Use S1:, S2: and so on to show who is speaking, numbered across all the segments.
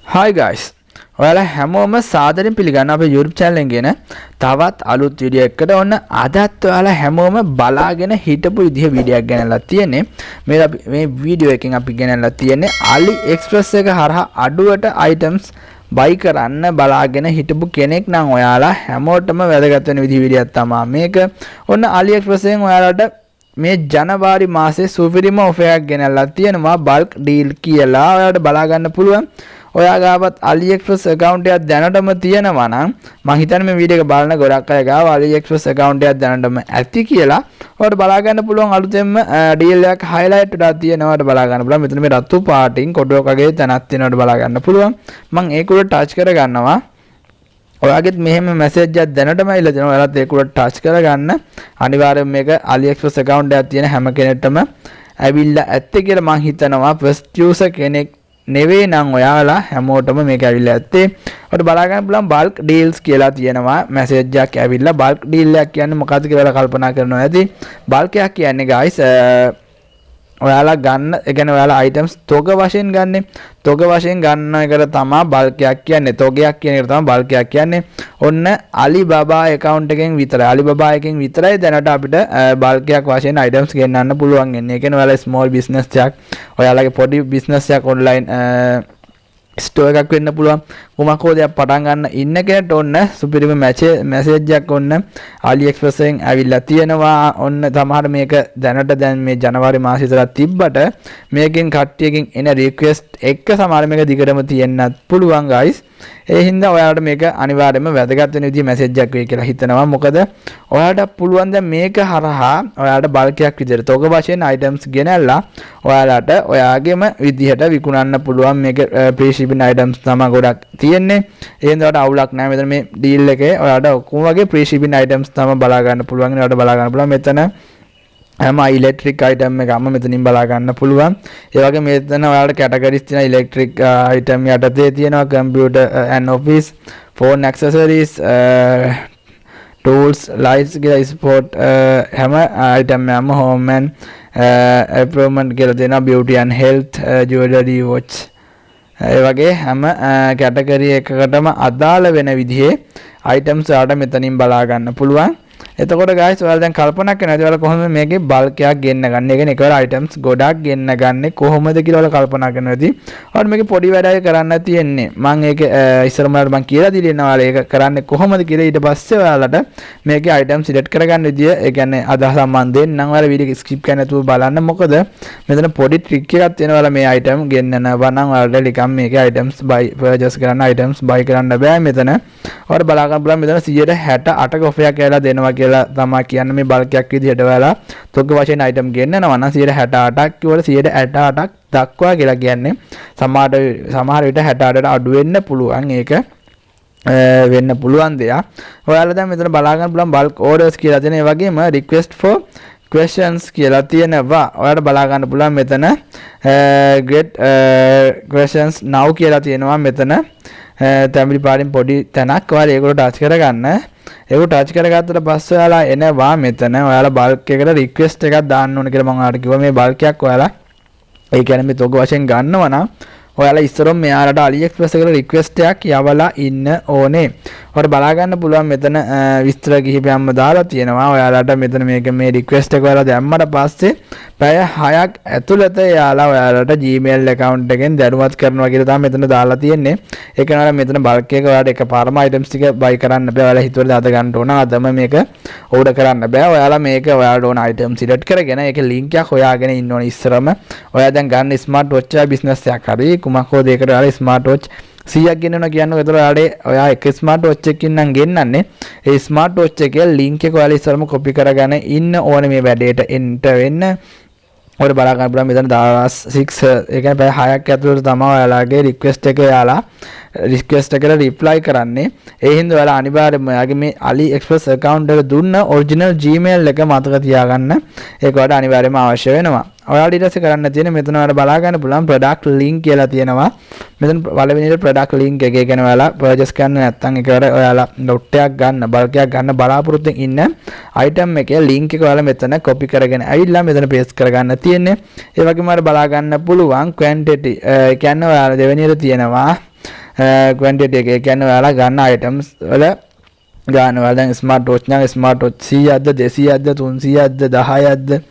S1: Hi guys. ඔයාලා හැමෝම සාදරයෙන් පිළිගන්නවා අපේ YouTube channel එකෙන් ගෙන තවත් අලුත් වීඩියෝ එකකට. ඔන්න අදත් ඔයාලා හැමෝම බලාගෙන හිටපු විදිහ වීඩියෝ එකක් ගෙනල්ලා තියෙන්නේ. මේ වීඩියෝ එකෙන් අපි ගෙනල්ලා තියෙන්නේ AliExpress එක හරහා අඩුවට items buy කරන්න බලාගෙන හිටපු කෙනෙක් නම් ඔයාලා හැමෝටම වැදගත් වෙන විදිහ වීඩියෝක් තමයි මේක. ඔන්න AliExpress එකෙන් ඔයාලට මේ ජනවාරි මාසේ සුපිරිම ඔෆර් එකක් ගෙනල්ලා තියෙනවා bulk deal කියලා. ඔයාලට බලා ගන්න පුළුවන්. ඔයා ගාවත් AliExpress account එකක් දැනටම තියෙනවා නම් මම හිතන්නේ මේ වීඩියෝ එක බලන ගොඩක් අය ගාව AliExpress account එකක් දැනටම ඇති කියලා. ඔයාලට බලා ගන්න පුළුවන් අලුතෙන්ම deal එකක් highlight වෙලා තියෙනවා. ඔයාලට බලා ගන්න පුළුවන්. මෙතන මේ රතු පාටින් කොටුවක් වගේ තැනක් තියෙනවා. ඔයාලට බලා ගන්න පුළුවන්. මම ඒක උඩ touch කර ගන්නවා. ඔයාගෙත් මෙහෙම මැසේජ් එකක් දැනටම ඇවිල්ලා තියෙනවා. ඔයාලත් ඒක උඩ touch කරගන්න. අනිවාර්යයෙන් මේක AliExpress account එකක් තියෙන හැම කෙනෙක්ටම ඇවිල්ලා ඇත්තේ කියලා මම හිතනවා. first user කෙනෙක් නෙවෙයි නම් ඔයාලා හැමෝටම මේක ඇවිල්ලා ඇත්තේ. ඔයාලට බලා ගන්න පුළුවන් bulk deals කියලා තියෙනවා. මැසේජ් එකක් ඇවිල්ලා bulk deal එකක් කියන්නේ මොකද්ද කියලා කල්පනා කරනවා ඇති. bulk එකක් කියන්නේ guys ඔයාලා ගන්න, ඒ කියන්නේ ඔයාලා items තොග වශයෙන් ගන්න. තොග වශයෙන් ගන්න එකට තමයි bulk එකක් කියන්නේ. තොගයක් කියන එකට තමයි bulk එකක් කියන්නේ. ඔන්න Alibaba account එකෙන් විතරයි. Alibaba එකෙන් විතරයි දැනට අපිට bulk එකක් වශයෙන් items ගෙන්නන්න පුළුවන් වෙන්නේ. ඒ කියන්නේ ඔයාලා small business එකක්, ඔයාලගේ පොඩි business එකක් online ස්ටෝර් එකක් වෙන්න පුළුවන්. කොමක් හෝ දෙයක් පටන් ගන්න ඉන්න කෙනෙක්ට ඔන්න සුපිරිම මැසේජ් එකක් ඔන්න AliExpress එකෙන් ඇවිල්ලා තියෙනවා. ඔන්න සමහර මේක දැන් මේ ජනවාරි මාසෙ ඉඳලා තිබ්බට මේකෙන් කට්ටියකින් එන රික්වෙස්ට් එක සමහර මේක දිගටම තියෙන්නත් පුළුවන් guys. ඒ හින්දා ඔයාලට මේක අනිවාර්යයෙන්ම වැදගත් වෙන විදිහේ මැසේජ් එකක් වෙයි කියලා හිතනවා. මොකද ඔයාලට පුළුවන් දැන් මේක හරහා ඔයාලට බල්ක් එකක් විදිහට තොග වශයෙන් items ගෙනල්ලා ඔයාලට ඔයාගේම විදිහට විකුණන්න පුළුවන්. මේක free shipping items තමයි ගොඩක් තියෙන්නේ. ඒ හින්දා ඔයාලට අවුලක් නැහැ. මෙතන මේ deal එකේ ඔයාලට ඔක්කොම වගේ free shipping items තමයි බලා ගන්න පුළුවන්. ඔයාලට බලා ගන්න පුළුවන් මෙතන හැම ඉලෙක්ට්‍රික් අයිටම් එකම මෙතනින් බලා ගන්න පුළුවන්. ඒ වගේ මෙතන ඔයාලට කැටගරිස් තියෙන ඉලෙක්ට්‍රික් අයිටම් යටතේ තියෙනවා computer and office, phone accessories, tools, lights කියලා sport හැම අයිටම් එකම home and improvement කියලා තියෙනවා, beauty and health, jewelry, watch. ඒ වගේ හැම කැටගරි එකකටම අදාළ වෙන විදිහේ items වලට මෙතනින් බලා ගන්න පුළුවන්. එතකොට guys ඔයාලා දැන් කල්පනා කරනවා ඔයාලා කොහොමද මේකේ බල්ක් එකක් ගෙන්න ගන්න. ඒ කියන්නේ එකවර items ගොඩක් ගෙන්න ගන්න කොහොමද කියලා ඔයාලා කල්පනා කරනවා ඇති. ඔයාලා මේකේ පොඩි වැඩක් කරන්න තියෙන්නේ. මම ඒක ඉස්සරම මම කියලා දීලා ඔයාලා ඒක කරන්නේ කොහොමද කියලා ඊට පස්සේ ඔයාලට මේකේ items select කරගන්න විදිය ඒ කියන්නේ අදහස් සම්බන්ධයෙන් නම් ඔයාලා වීඩියෝ එක skip කරන්න නැතුව බලන්න. මොකද මෙතන පොඩි trick එකක් තියෙනවා. ඔයාලා මේ item ගෙන්නනවා නම් ඔයාලට නිකන් මේකේ items buy purchase කරන්න items buy කරන්න බෑ. මෙතන ඔයාලා බලා ගන්න පුළුවන් මෙතන 168ක offer එකක් කියලා දෙනවා කියලා තමයි කියන්නේ. මේ බල්ක් එකක් විදිහට ඔයාලා තොග වශයෙන් item ගෙන්නනවා නම් 168ක් කියවල 168ක් දක්වා කියලා කියන්නේ. සමහර විට 68ට අඩු වෙන්න පුළුවන්. ඒක වෙන්න පුළුවන් දෙයක්. ඔයාලා දැන් මෙතන බලා ගන්න පුළුවන් bulk orders කියලා තියෙන. ඒ වගේම request for questions කියලා තියෙනවා. ඔයාලට බලා ගන්න පුළුවන් මෙතන get questions now කියලා තියෙනවා. මෙතන තැඹිලි පාටින් පොඩි තැනක් ඔයාලා ඒකට ටච් කරගන්න. ඒක ටච් කරගත්තට පස්සේ ඔයාලා එනවා මෙතන ඔයාලා බල්ක් එකට රික්වෙස්ට් එකක් දාන්න ඕන කියලා මම ඔයාලට කිව්වා. මේ බල්ක් එකක් ඔයාලා ඒ කියන්නේ මේ තොග වශයෙන් ගන්නවා නම් ඔයාලා ඉස්සරොම් මෙයාලට AliExpress එකට රික්වෙස්ට් එකක් යවලා ඉන්න ඕනේ. ඔයාලට බලා ගන්න පුළුවන් මෙතන විස්තර කිහිපයක්ම දාලා තියෙනවා. ඔයාලට මෙතන මේ රික්වෙස්ට් එක ඔයාලා දැම්මට පස්සේ පැය 6ක් ඇතුළත එයාලා ඔයාලට Gmail account එකෙන් දැනුවත් කරනවා කියලා තමයි මෙතන දාලා තියෙන්නේ. ඒක නේද මෙතන බල්ක් එක ඔයාලට එකපාරම items ටික buy කරන්න බෑ. ඔයාලා හිතුවට අද ගන්න ඕන අදම මේක order කරන්න බෑ. ඔයාලා මේක ඔයාලට ඕන item select කරගෙන ඒකේ link එකක් හොයාගෙන ඉන්න ඕනේ ඉස්සරම. ඔයා දැන් ගන්න smart watch එක business එකක් හරි කුමක් හෝ දෙයකට ඔයාලා smart watch 100ක් ගෙන්නනවා කියනවා. ඒතර ඔයා එක ස්මාර්ට් වොච් එකකින් නම් ගෙන්නන්නේ. ඒ ස්මාර්ට් වොච් එකේ link එක ඔයාලා ඉස්සරම copy කරගෙන ඉන්න ඕනේ මේ වැඩේට enter වෙන්න. ඔයාලා බලා ගන්න පුළුවන් මෙතන 6 ඒ කියන්නේ පැය 6ක් ඇතුළත තමයි ඔයාලගේ request එක ඔයාලා request එකට reply කරන්නේ. ඒ හින්දා ඔයාලා අනිවාර්යයෙන්ම ඔයාගේ මේ AliExpress account එක දුන්න original Gmail එක මතක තියාගන්න. ඒක ඔයාලට අනිවාර්යයෙන්ම අවශ්‍ය වෙනවා. ඔයාලා ඊට පස්සේ කරන්න තියෙන්නේ මෙතන ඔයාලා බලා ගන්න පුළුවන් product link කියලා තියෙනවා. මෙතන පළවෙනිට product link එක කියන ඔයාලා purchase කරන්න නැත්නම් ඒකවල ඔයාලා lot එකක් ගන්න bulk එකක් ගන්න බලාපොරොත්තු ඉන්න item එකේ link එක ඔයාලා මෙතන copy කරගෙන ඇවිල්ලා මෙතන paste කරගන්න තියෙන්නේ. ඒ වගේම ඔයාලා බලා ගන්න පුළුවන් quantity කියන්නේ ඔයාලා දෙවෙනියට තියෙනවා quantity එක. ඒ කියන්නේ ඔයාලා ගන්න items වල ගන්නවා. දැන් ස්මාර්ට් වොච් නම් ස්මාර්ට් වොච් 100ක්ද 200ක්ද 300ක්ද 10ක්ද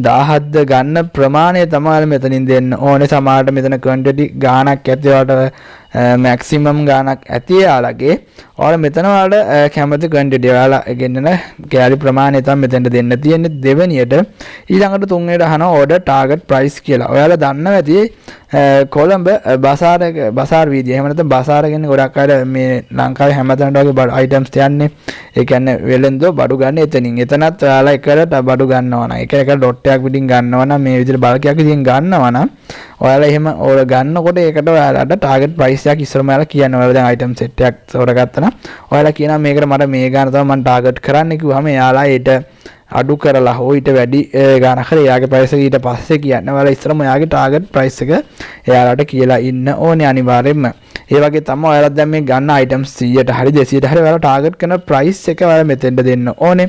S1: 1000ක්ද ගන්න ප්‍රමාණය තමයි මෙතනින් දෙන්න ඕනේ. සමහරට මෙතන quantity ගාණක් ඇති වලට maximum ගාණක් ඇති යාලගේ ඔයාලා මෙතන ඔයාලා කැමති quantity ඔයාලා ගෙන්නන කැලරි ප්‍රමාණය තමයි මෙතෙන්ට දෙන්න තියෙන්නේ. දෙවෙනියට ඊළඟට තුන්වෙනියට අහනවා order target price කියලා. ඔයාලා දන්නවා ඇති කොළඹ බසාර වීදිය. එහෙම නැත්නම් බසාර කියන්නේ ගොඩක් අය මේ ලංකාවේ හැමතැනට වගේ items තියන්නේ. ඒ කියන්නේ වෙලෙන්දෝ බඩු ගන්න එතනින්. එතනත් ඔයාලා එකට බඩු ගන්නවා නම් එක ඩොට් එකක් පිටින් ගන්නවා නම් මේ විදිහට බල්කයක් විදිහින් ගන්නවා නම් ඔයාලා එහෙම ඕල ගන්නකොට ඒකට ඔයාලට ටාගට් ප්‍රයිස් එකක් ඉස්සරම ඔයාලා කියන්න. ඔයාලා දැන් අයිටම් සෙට් එකක් තෝරගත්තා නම් ඔයාලා කියනවා මේකට මට මේ ගාන තමයි මම ටාගට් කරන්න කිව්වම එයාලා ඊට අඩු කරලා හෝ ඊට වැඩි ගානක් හරි එයාගේ ප්‍රයිස් එක ඊට පස්සේ කියන්න. ඔයාලා ඉස්සරම එයාගේ ටාගට් ප්‍රයිස් එක එයාලට කියලා ඉන්න ඕනේ අනිවාර්යයෙන්ම. ඒ වගේ තමයි ඔයාලා දැන් මේ ගන්න අයිටම්ස් 100ට හරි 200ට හරි ඔයාලා ටාගට් කරන ප්‍රයිස් එක ඔයාලා මෙතෙන්ට දෙන්න ඕනේ.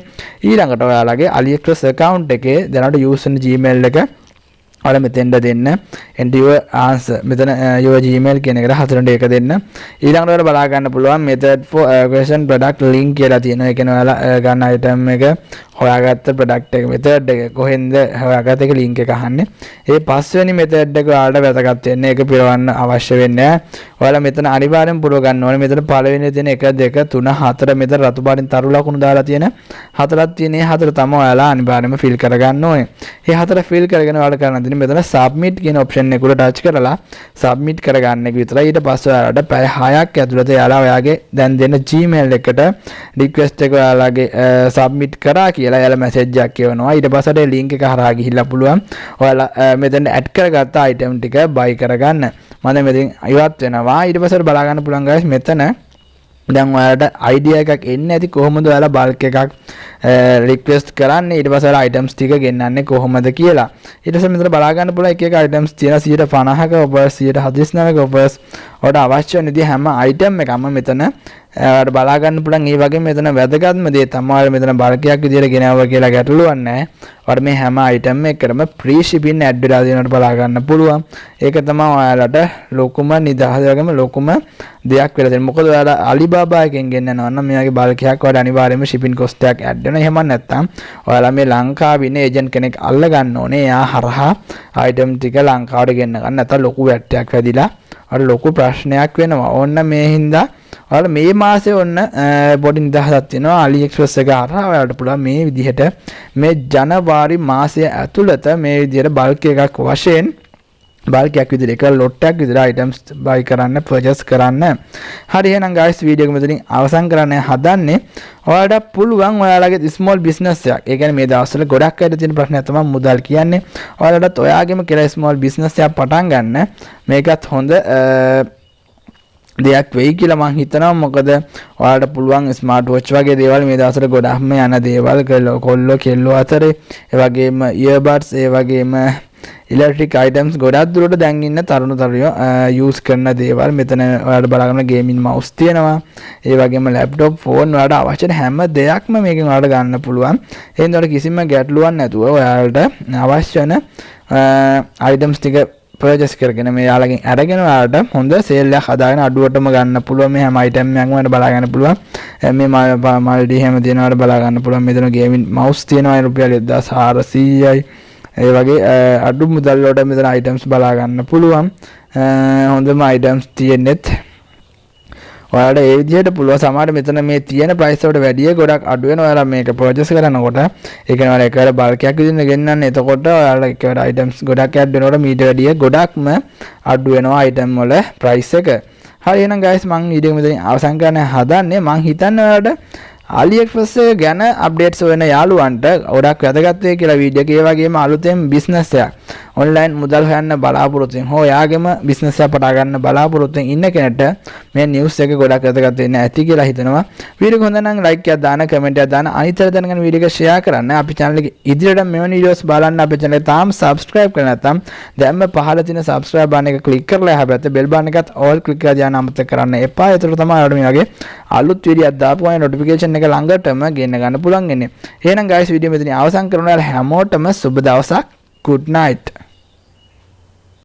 S1: ඊළඟට ඔයාලගේ AliExpress account එකේ දැනට use කරන Gmail එක ඔයාලා මෙතෙන්ට දෙන්න. enter your answer මෙතන your Gmail කියන එකට 4ට එක දෙන්න. ඊළඟට ඔයාලා බලා ගන්න පුළුවන් method for question product link කියලා තියෙනවා. ඒ කියන්නේ ඔයාලා ගන්න item එක හොයාගත්ත product එක method එක කොහෙන්ද හොයාගත්ත එක link එක අහන්නේ. ඒ පස්වෙනි method එක ඔයාලට වැදගත් වෙන්නේ. ඒක පිරවන්න අවශ්‍ය වෙන්නේ නැහැ. ඔයාලා මෙතන අනිවාර්යෙන් පුරව ගන්න ඕනේ. මෙතන පළවෙනි තියෙන 1 2 3 4 මෙතන රතු පාටින් තරු ලකුණු දාලා තියෙන හතරක් තියෙන. මේ හතර තමයි ඔයාලා අනිවාර්යෙන්ම fill කරගන්න ඕනේ. මේ හතර fill කරගෙන ඔයාලා කරන්න තියෙන්නේ මෙතන submit කියන option එක උඩ touch කරලා submit කරගන්න එක විතරයි. ඊට පස්සේ ඔයාලට පැය 6ක් ඇතුළත ඔයාලා ඔයාගේ දැන් දෙන Gmail එකට request එක ඔයාලාගේ submit කරා කියලා එයාලා message එකක් එවනවා. ඊට පස්සේ link එක හරහා ගිහිල්ලා පුළුවන් ඔයාලා මෙතන add කරගත්ත item ටික buy කරගන්න. මම මෙතෙන් ඉවත් වෙනවා. ඊට පස්සේ බලා ගන්න පුළුවන් guys මෙතන දැන් ඔයාලට idea එකක් එන්නේ නැති කොහොමද ඔයාලා bulk එකක් request කරන්නේ. ඊට පස්සේ ඔයාලා items ටික ගෙන්නන්නේ කොහොමද කියලා. ඊට පස්සේ මෙතන බලා ගන්න පුළුවන් එක එක items තියෙන 150ක offers 149ක offers ඔයාලට අවශ්‍ය වෙන විදිහ හැම item එකම මෙතන ඔයාලට බලා ගන්න පුළුවන්. ඒ වගේම මෙතන වැදගත්ම දේ තමයි මෙතන bulk එකක් විදියට ගෙනාවා කියලා ගැටලුවක් නැහැ. ඔයාලට මේ හැම item එකකටම free shipping add වෙලා දෙනවට බලා ගන්න පුළුවන්. ඒක තමයි ඔයාලට ලොකුම නිදහස වගේම ලොකුම දෙයක් වෙලා දෙන්නේ. මොකද ඔයාලා Alibaba එකෙන් ගෙන්නනවා නම් මෙයාගේ bulk එකක් ඔයාලට අනිවාර්යයෙන්ම shipping cost එකක් add වෙනවා. එහෙම නැත්නම් ඔයාලා මේ ලංකාවේ ඉන්න ඒජන්ට් කෙනෙක් අල්ල ගන්න ඕනේ. එයා හරහා item ටික ලංකාවට ගෙන්න ගන්න. නැත්නම් ලොකු වැට්ටයක් වැදිලා අර ලොකු ප්‍රශ්නයක් වෙනවා. ඕන්න මේ හින්දා ඔයාලා මේ මාසේ ඔන්න පොඩි නිදහසක් තියෙනවා. AliExpress එක හරහා ඔයාලට පුළුවන් මේ විදිහට මේ ජනවාරි මාසය ඇතුළත මේ විදිහට bulk එකක් වශයෙන් bulk එකක් විදිහට එක lot එකක් විදිහට items buy කරන්න purchase කරන්න. හරි එහෙනම් guys වීඩියෝ එක මෙතනින් අවසන් කරන්න හදන්නේ. ඔයාලට පුළුවන් ඔයාලගේ small business එකක්. ඒ කියන්නේ මේ දවස්වල ගොඩක් අයට තියෙන ප්‍රශ්නයක් තමයි මුදල් කියන්නේ. ඔයාලටත් ඔයාගේම කියලා small business එකක් පටන් ගන්න. මේකත් හොඳ දෙයක් වෙයි කියලා මම හිතනවා. මොකද ඔයාලට පුළුවන් ස්මාර්ට් වොච් වගේ දේවල් මේ දවස්වල ගොඩක්ම යන දේවල් කොල්ලෝ කෙල්ලෝ අතරේ ඒ වගේම earbuds ඒ වගේම electric items ගොඩක් දුරට දැන් ඉන්න තරුණ තරුණියෝ use කරන දේවල් මෙතන ඔයාලට බලන්න gaming mouse තියෙනවා. ඒ වගේම laptop phone ඔයාලට අවශ්‍ය හැම දෙයක්ම මේකෙන් ඔයාලට ගන්න පුළුවන්. එහෙනම් ඔයාලට කිසිම ගැටලුවක් නැතුව ඔයාලට අවශ්‍ය වෙන items ටික purchase කරගෙන මේ යාලගෙන් අරගෙන ඔයාලට හොඳ sale එකක් හදාගෙන අඩුවටම ගන්න පුළුවන්. මේ හැම item එකක්ම ඔයාලට බලා ගන්න පුළුවන්. මේ මල්ටි හැම දෙනාට බලා ගන්න පුළුවන්. මෙතන gaming mouse තියෙනවා රුපියල් 1400යි. ඒ වගේ අඩු මුදල් වලට මෙතන items බලා ගන්න පුළුවන්. හොඳම items තියෙනෙත් ඔයාලට ඒ විදිහට පුළුවන්. සමහර මෙතන මේ තියෙන price වලට වැඩිය ගොඩක් අඩු වෙන ඔයාලා මේක purchase කරනකොට ඒ කියන්නේ ඔයාලා එකවර bulk එකක් විදිහට ගෙන්නන්නේ. එතකොට ඔයාලා එකවර items ගොඩක් add වෙනකොට මීට වැඩිය ගොඩක්ම අඩු වෙනවා item වල price එක. හරි එහෙනම් guys මම වීඩියෝ මෙතනින් අවසන් කරන්න හදන්නේ. මම හිතන්නේ ඔයාලට AliExpress එක ගැන අප්ඩේට්ස් වෙන යාළුවන්ට ගොඩක් වැදගත් වෙයි කියලා වීඩියෝ එක. ඒ වගේම අලුතෙන් බිස්නස් එකක් ඔන්ලයින් මුදල් හොයන්න බලාපොරොත්තු වෙන හෝ යාගෙම බිස්නස් එකක් පටන් ගන්න බලාපොරොත්තු වෙන ඉන්න කෙනෙක්ට මේ නිවුස් එක ගොඩක් වැදගත් වෙන්න ඇති කියලා හිතනවා. වීඩියෝ එක හොඳ නම් ලයික් එකක් දාන්න, කමෙන්ට් එකක් දාන්න, අනිතර දැනගෙන වීඩියෝ එක ෂෙයා කරන්න. අපි channel එක ඉදිරියට මෙවැනි වීඩියෝස් බලන්න අපේ channel එක තාම subscribe කරලා නැත්නම් දැන්ම පහළ තියෙන subscribe button එක click කරලා එහා පැත්තේ bell button එකත් all click කරලා දාන්න අමතක කරන්න එපා. ඒතර තමයි ඔයාලට මේ වගේ අලුත් වීඩියෝක් දාපු ගමන් notification එක ළඟටම ගෙන්න ගන්න පුළුවන් වෙන්නේ. එහෙනම් guys වීඩියෝ මෙතනින් අවසන් කරනවා. හැමෝටම සුබ දවසක්. good night.